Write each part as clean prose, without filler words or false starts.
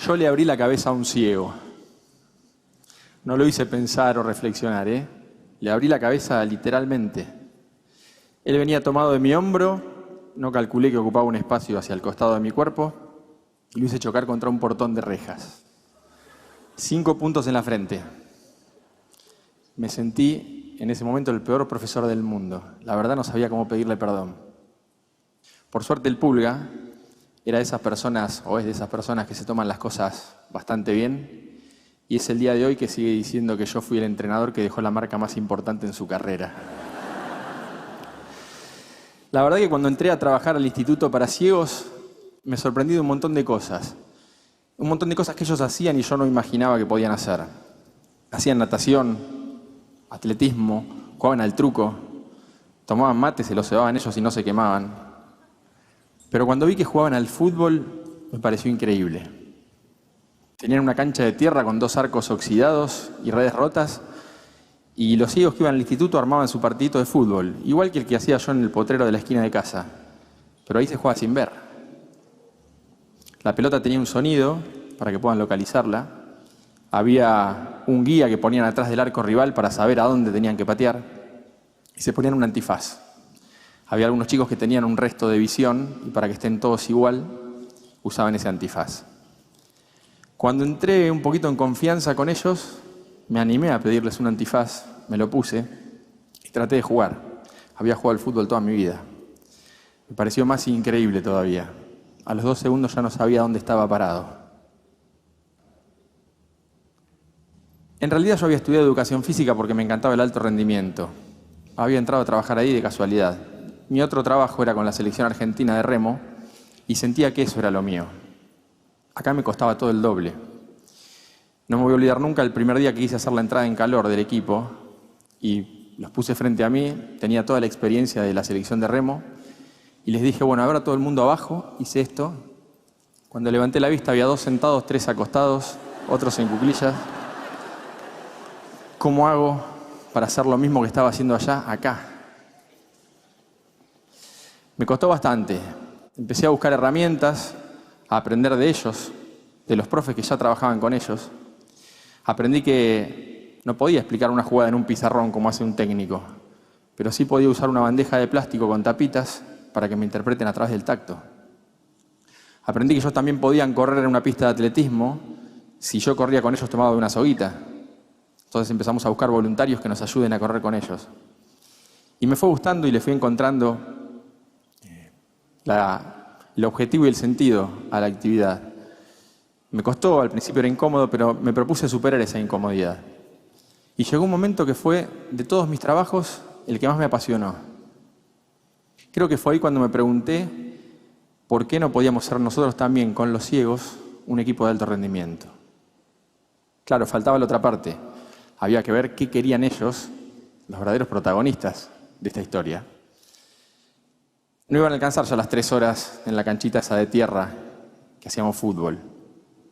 Yo le abrí la cabeza a un ciego. No lo hice pensar o reflexionar, ¿eh? Le abrí la cabeza literalmente. Él venía tomado de mi hombro, no calculé que ocupaba un espacio hacia el costado de mi cuerpo y lo hice chocar contra un portón de rejas. 5 puntos en la frente. Me sentí en ese momento el peor profesor del mundo. La verdad no sabía cómo pedirle perdón. Por suerte el Pulga era de esas personas, o es de esas personas que se toman las cosas bastante bien, y es el día de hoy que sigue diciendo que yo fui el entrenador que dejó la marca más importante en su carrera. La verdad que cuando entré a trabajar al Instituto para Ciegos, me sorprendí de un montón de cosas. Un montón de cosas que ellos hacían y yo no imaginaba que podían hacer. Hacían natación, atletismo, jugaban al truco, tomaban mate, se los cebaban ellos y no se quemaban. Pero cuando vi que jugaban al fútbol, me pareció increíble. Tenían una cancha de tierra con 2 arcos oxidados y redes rotas, y los ciegos que iban al instituto armaban su partidito de fútbol, igual que el que hacía yo en el potrero de la esquina de casa. Pero ahí se juega sin ver. La pelota tenía un sonido para que puedan localizarla. Había un guía que ponían atrás del arco rival para saber a dónde tenían que patear. Y se ponían un antifaz. Había algunos chicos que tenían un resto de visión y para que estén todos igual, usaban ese antifaz. Cuando entré un poquito en confianza con ellos, me animé a pedirles un antifaz, me lo puse y traté de jugar. Había jugado al fútbol toda mi vida. Me pareció más increíble todavía. A los 2 segundos ya no sabía dónde estaba parado. En realidad yo había estudiado educación física porque me encantaba el alto rendimiento. Había entrado a trabajar ahí de casualidad. Mi otro trabajo era con la selección argentina de remo y sentía que eso era lo mío. Acá me costaba todo el doble. No me voy a olvidar nunca el primer día que quise hacer la entrada en calor del equipo y los puse frente a mí, tenía toda la experiencia de la selección de remo y les dije, bueno, ahora todo el mundo abajo, hice esto. Cuando levanté la vista había 2 sentados, 3 acostados, otros en cuclillas. ¿Cómo hago para hacer lo mismo que estaba haciendo allá, acá? Me costó bastante. Empecé a buscar herramientas, a aprender de ellos, de los profes que ya trabajaban con ellos. Aprendí que no podía explicar una jugada en un pizarrón como hace un técnico, pero sí podía usar una bandeja de plástico con tapitas para que me interpreten a través del tacto. Aprendí que ellos también podían correr en una pista de atletismo si yo corría con ellos tomado de una soguita. Entonces empezamos a buscar voluntarios que nos ayuden a correr con ellos. Y me fue gustando y le fui encontrando el objetivo y el sentido a la actividad. Me costó, al principio era incómodo, pero me propuse superar esa incomodidad. Y llegó un momento que fue, de todos mis trabajos, el que más me apasionó. Creo que fue ahí cuando me pregunté por qué no podíamos ser nosotros también, con los ciegos, un equipo de alto rendimiento. Claro, faltaba la otra parte. Había que ver qué querían ellos, los verdaderos protagonistas de esta historia. No iban a alcanzar ya las 3 horas en la canchita esa de tierra que hacíamos fútbol.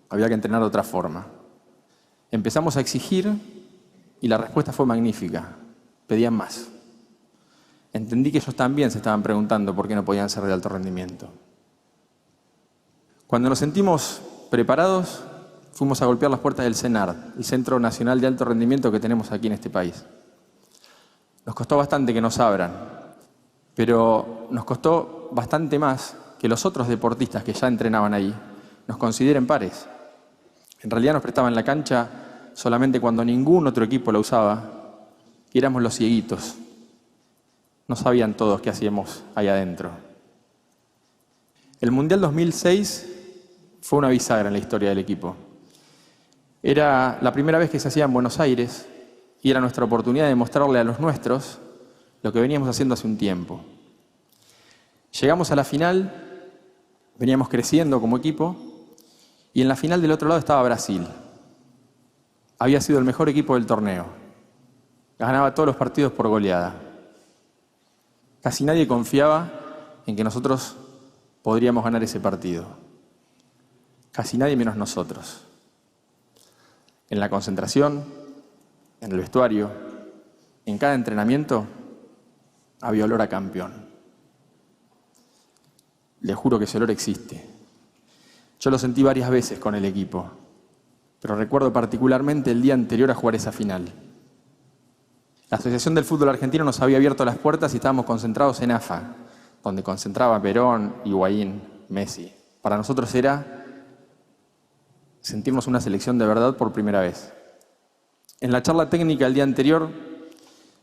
Había que entrenar de otra forma. Empezamos a exigir y la respuesta fue magnífica. Pedían más. Entendí que ellos también se estaban preguntando por qué no podían ser de alto rendimiento. Cuando nos sentimos preparados, fuimos a golpear las puertas del CENAR, el Centro Nacional de Alto Rendimiento que tenemos aquí en este país. Nos costó bastante que nos abran, pero nos costó bastante más que los otros deportistas que ya entrenaban ahí nos consideren pares. En realidad nos prestaban la cancha solamente cuando ningún otro equipo la usaba y éramos los cieguitos. No sabían todos qué hacíamos ahí adentro. El Mundial 2006 fue una bisagra en la historia del equipo. Era la primera vez que se hacía en Buenos Aires y era nuestra oportunidad de mostrarle a los nuestros lo que veníamos haciendo hace un tiempo. Llegamos a la final, veníamos creciendo como equipo y en la final del otro lado estaba Brasil. Había sido el mejor equipo del torneo. Ganaba todos los partidos por goleada. Casi nadie confiaba en que nosotros podríamos ganar ese partido. Casi nadie menos nosotros. En la concentración, en el vestuario, en cada entrenamiento, había olor a campeón. Les juro que ese olor existe. Yo lo sentí varias veces con el equipo, pero recuerdo particularmente el día anterior a jugar esa final. La Asociación del Fútbol Argentino nos había abierto las puertas y estábamos concentrados en AFA, donde concentraba Perón, Higuaín, Messi. Para nosotros era sentirnos una selección de verdad por primera vez. En la charla técnica el día anterior,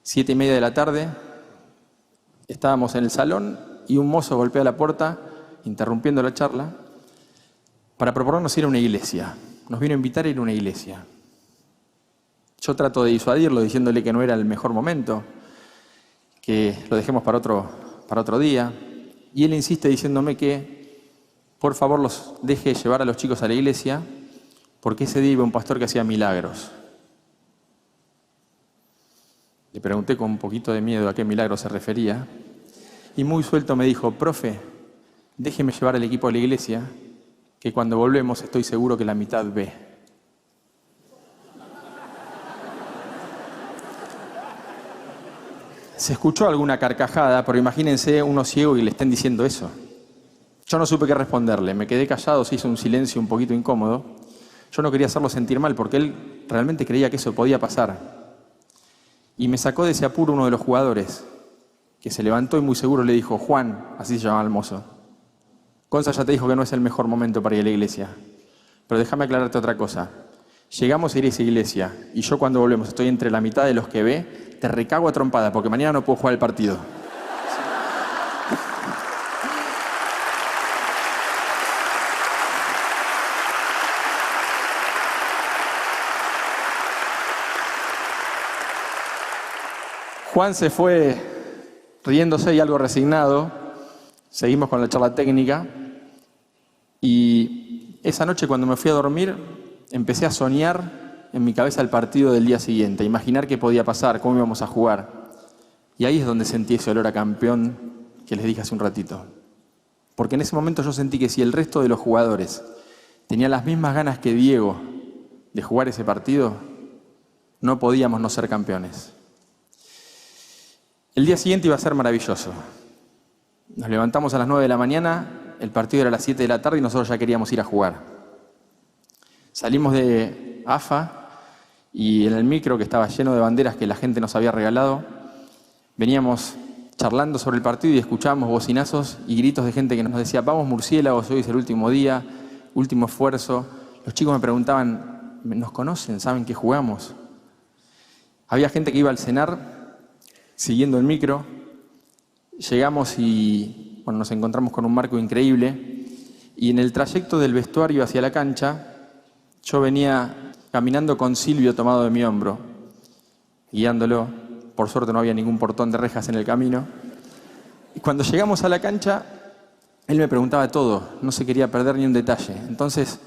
7:30 de la tarde, estábamos en el salón y un mozo golpea la puerta, interrumpiendo la charla, para proponernos ir a una iglesia. Nos vino a invitar a ir a una iglesia. Yo trato de disuadirlo diciéndole que no era el mejor momento, que lo dejemos para otro día. Y él insiste diciéndome que por favor los deje llevar a los chicos a la iglesia porque ese día iba un pastor que hacía milagros. Le pregunté con un poquito de miedo a qué milagro se refería y muy suelto me dijo: profe, déjeme llevar al equipo a la iglesia que cuando volvemos estoy seguro que la mitad ve. Se escuchó alguna carcajada, pero imagínense uno ciego y le estén diciendo eso. Yo no supe qué responderle, me quedé callado, se hizo un silencio un poquito incómodo. Yo no quería hacerlo sentir mal porque él realmente creía que eso podía pasar. Y me sacó de ese apuro uno de los jugadores, que se levantó y muy seguro le dijo: Juan, así se llamaba el mozo, Gonza ya te dijo que no es el mejor momento para ir a la iglesia. Pero déjame aclararte otra cosa. Llegamos a ir a esa iglesia y yo cuando volvemos estoy entre la mitad de los que ve, te recago a trompada porque mañana no puedo jugar el partido. Juan se fue riéndose y algo resignado. Seguimos con la charla técnica. Y esa noche cuando me fui a dormir, empecé a soñar en mi cabeza el partido del día siguiente, a imaginar qué podía pasar, cómo íbamos a jugar. Y ahí es donde sentí ese olor a campeón que les dije hace un ratito. Porque en ese momento yo sentí que si el resto de los jugadores tenía las mismas ganas que Diego de jugar ese partido, no podíamos no ser campeones. El día siguiente iba a ser maravilloso. Nos levantamos a las 9 de la mañana, el partido era a las 7 de la tarde y nosotros ya queríamos ir a jugar. Salimos de AFA y en el micro, que estaba lleno de banderas que la gente nos había regalado, veníamos charlando sobre el partido y escuchábamos bocinazos y gritos de gente que nos decía: vamos murciélagos, hoy es el último día, último esfuerzo. Los chicos me preguntaban: ¿nos conocen? ¿Saben que jugamos? Había gente que iba al cenar siguiendo el micro. Llegamos y nos encontramos con un marco increíble y en el trayecto del vestuario hacia la cancha yo venía caminando con Silvio tomado de mi hombro, guiándolo. Por suerte no había ningún portón de rejas en el camino. Y cuando llegamos a la cancha, él me preguntaba todo, no se quería perder ni un detalle. Entonces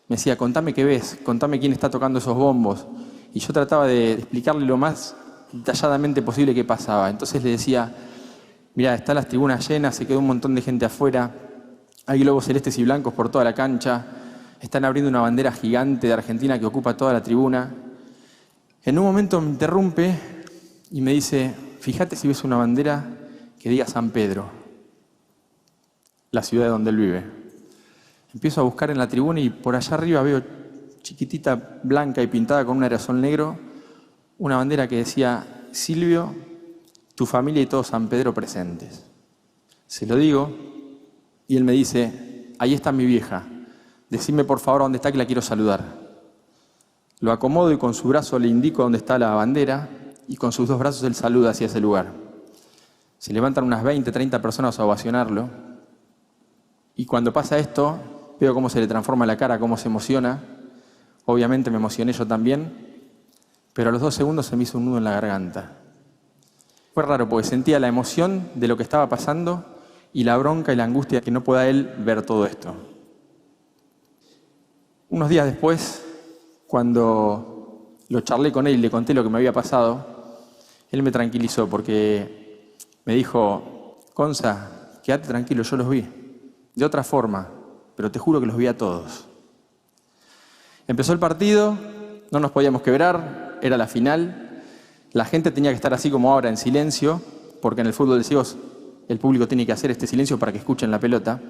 me decía: contame qué ves, contame quién está tocando esos bombos. Y yo trataba de explicarle lo más detalladamente posible qué pasaba. Entonces le decía: mirá, están las tribunas llenas, se quedó un montón de gente afuera, hay globos celestes y blancos por toda la cancha, están abriendo una bandera gigante de Argentina que ocupa toda la tribuna. En un momento me interrumpe y me dice: fíjate si ves una bandera que diga San Pedro, la ciudad de donde él vive. Empiezo a buscar en la tribuna y por allá arriba veo, chiquitita, blanca y pintada con un aerosol negro, una bandera que decía: Silvio, tu familia y todo San Pedro presentes. Se lo digo y él me dice: ahí está mi vieja, decime por favor dónde está que la quiero saludar. Lo acomodo y con su brazo le indico dónde está la bandera y con sus dos brazos él saluda hacia ese lugar. Se levantan unas 20, 30 personas a ovacionarlo y cuando pasa esto veo cómo se le transforma la cara, cómo se emociona. Obviamente me emocioné yo también, pero a los 2 segundos se me hizo un nudo en la garganta. Fue raro porque sentía la emoción de lo que estaba pasando y la bronca y la angustia de que no pueda él ver todo esto. Unos días después, cuando lo charlé con él y le conté lo que me había pasado, él me tranquilizó porque me dijo: Gonza, quédate tranquilo, yo los vi. De otra forma, pero te juro que los vi a todos. Empezó el partido, no nos podíamos quebrar, era la final. La gente tenía que estar así como ahora, en silencio, porque en el fútbol de ciegos el público tiene que hacer este silencio para que escuchen la pelota.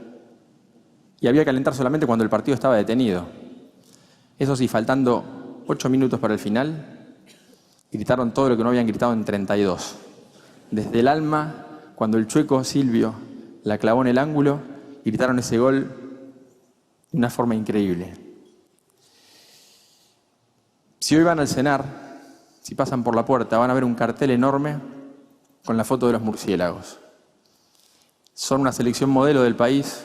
y había que alentar solamente cuando el partido estaba detenido. Eso sí, faltando 8 minutos para el final, gritaron todo lo que no habían gritado en 32. Desde el alma, cuando el chueco Silvio la clavó en el ángulo, gritaron ese gol de una forma increíble. Si hoy van al cenar, si pasan por la puerta, van a ver un cartel enorme con la foto de los murciélagos. Son una selección modelo del país,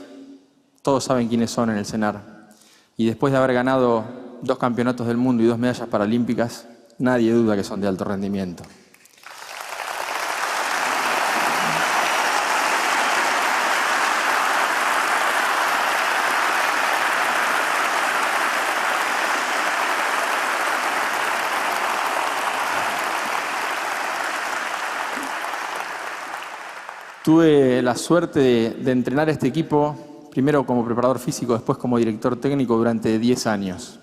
todos saben quiénes son en el cenar. Y después de haber ganado 2 campeonatos del mundo y 2 medallas paralímpicas, nadie duda que son de alto rendimiento. Tuve la suerte de entrenar a este equipo, primero como preparador físico, después como director técnico durante 10 años.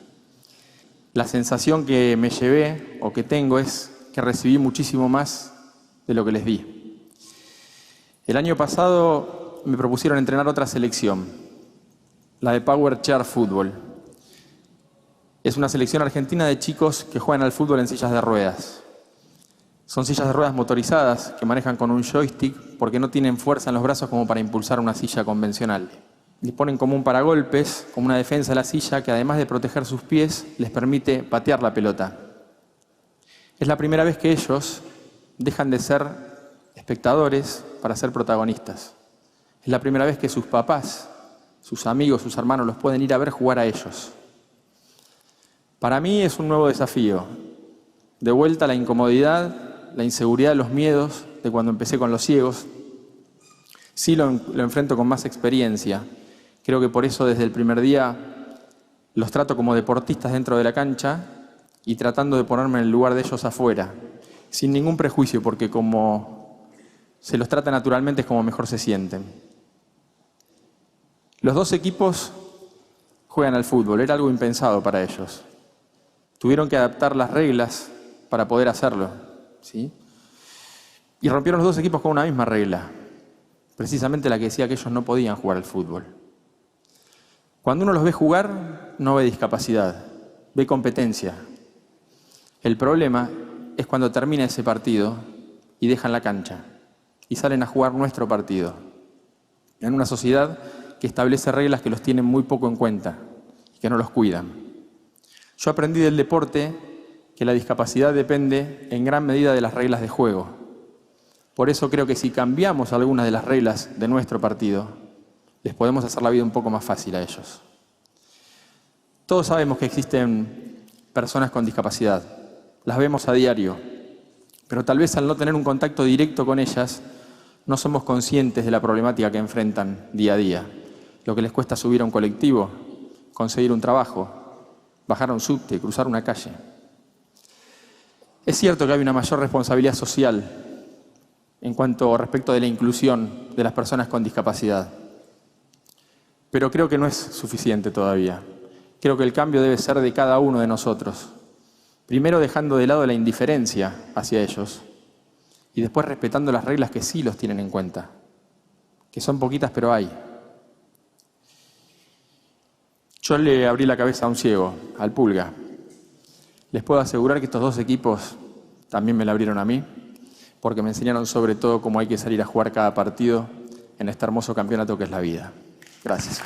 La sensación que me llevé o que tengo es que recibí muchísimo más de lo que les di. El año pasado me propusieron entrenar otra selección, la de Power Chair Fútbol. Es una selección argentina de chicos que juegan al fútbol en sillas de ruedas. Son sillas de ruedas motorizadas que manejan con un joystick porque no tienen fuerza en los brazos como para impulsar una silla convencional. Disponen como un paragolpes, como una defensa de la silla que además de proteger sus pies, les permite patear la pelota. Es la primera vez que ellos dejan de ser espectadores para ser protagonistas. Es la primera vez que sus papás, sus amigos, sus hermanos los pueden ir a ver jugar a ellos. Para mí es un nuevo desafío. De vuelta a la incomodidad, la inseguridad, los miedos de cuando empecé con los ciegos. Sí lo enfrento con más experiencia. Creo que por eso desde el primer día los trato como deportistas dentro de la cancha y tratando de ponerme en el lugar de ellos afuera, sin ningún prejuicio, porque como se los trata naturalmente es como mejor se sienten. Los 2 equipos juegan al fútbol, era algo impensado para ellos. Tuvieron que adaptar las reglas para poder hacerlo, ¿sí? Y rompieron los 2 equipos con una misma regla, precisamente la que decía que ellos no podían jugar al fútbol. Cuando uno los ve jugar, no ve discapacidad, ve competencia. El problema es cuando termina ese partido y dejan la cancha y salen a jugar nuestro partido, en una sociedad que establece reglas que los tienen muy poco en cuenta y que no los cuidan. Yo aprendí del deporte que la discapacidad depende en gran medida de las reglas de juego. Por eso creo que si cambiamos algunas de las reglas de nuestro partido, les podemos hacer la vida un poco más fácil a ellos. Todos sabemos que existen personas con discapacidad, las vemos a diario, pero tal vez al no tener un contacto directo con ellas, no somos conscientes de la problemática que enfrentan día a día. Lo que les cuesta subir a un colectivo, conseguir un trabajo, bajar a un subte, cruzar una calle. Es cierto que hay una mayor responsabilidad social en cuanto respecto de la inclusión de las personas con discapacidad, pero creo que no es suficiente todavía. Creo que el cambio debe ser de cada uno de nosotros. Primero dejando de lado la indiferencia hacia ellos y después respetando las reglas que sí los tienen en cuenta, que son poquitas pero hay. Yo le abrí la cabeza a un ciego, al Pulga. Les puedo asegurar que estos 2 equipos también me la abrieron a mí, porque me enseñaron sobre todo cómo hay que salir a jugar cada partido en este hermoso campeonato que es la vida. Gracias.